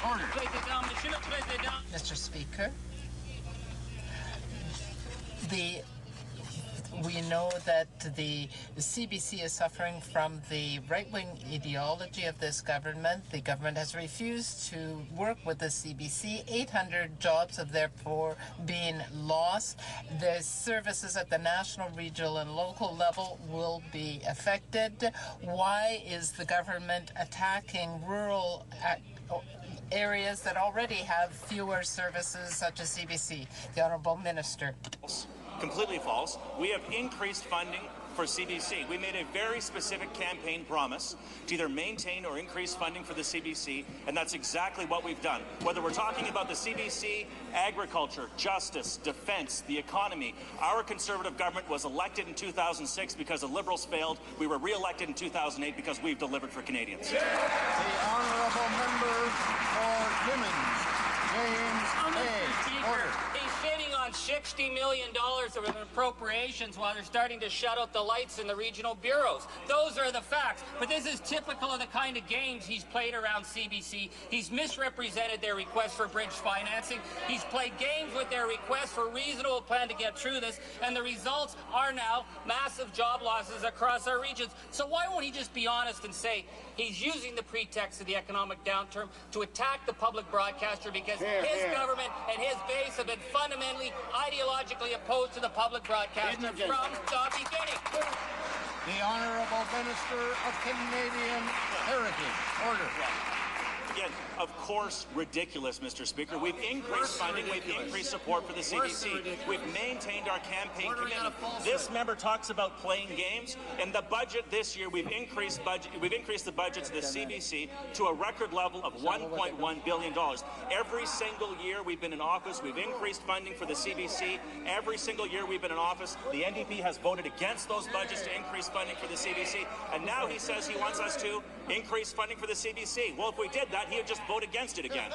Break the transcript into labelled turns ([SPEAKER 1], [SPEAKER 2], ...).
[SPEAKER 1] Order.
[SPEAKER 2] Mr. Speaker, we know that the CBC is suffering from the right-wing ideology of this government. The government has refused to work with the CBC. 800 jobs have therefore been lost. The services at the national, regional, and local level will be affected. Why is the government attacking rural areas that already have fewer services such as CBC? The Honourable Minister.
[SPEAKER 3] Completely false. We have increased funding for CBC. We made a very specific campaign promise to either maintain or increase funding for the CBC, and that's exactly what we've done. Whether we're talking about the CBC, agriculture, justice, defense, the economy, our Conservative government was elected in 2006 because the Liberals failed. We were re-elected in 2008 because we've delivered for Canadians.
[SPEAKER 1] The Honourable Member for Timmins, James A. Order.
[SPEAKER 4] He's sitting on $60 million of appropriations while they're starting to shut out the lights in the regional bureaus. Those are the facts. But this is typical of the kind of games he's played around CBC. He's misrepresented their request for bridge financing. He's played games with their request for a reasonable plan to get through this. And the results are now massive job losses across our regions. So why won't he just be honest and say he's using the pretext of the economic downturn to attack the public broadcaster because his government and his base have been fundamentally ideologically opposed to the public broadcaster from the beginning.
[SPEAKER 1] The Honourable Minister of Canadian Heritage. Order.
[SPEAKER 3] Again, of course, ridiculous, Mr. Speaker. We've increased funding. We've increased support for the CBC. We've maintained our campaign commitment. This member talks about playing games. In the budget this year, we've increased the budgets of the CBC to a record level of $1.1 billion. Every single year we've been in office, we've increased funding for the CBC. Every single year we've been in office, the NDP has voted against those budgets to increase funding for the CBC. And now he says he wants us to increase funding for the CBC. Well, if we did that, he would just vote against it again.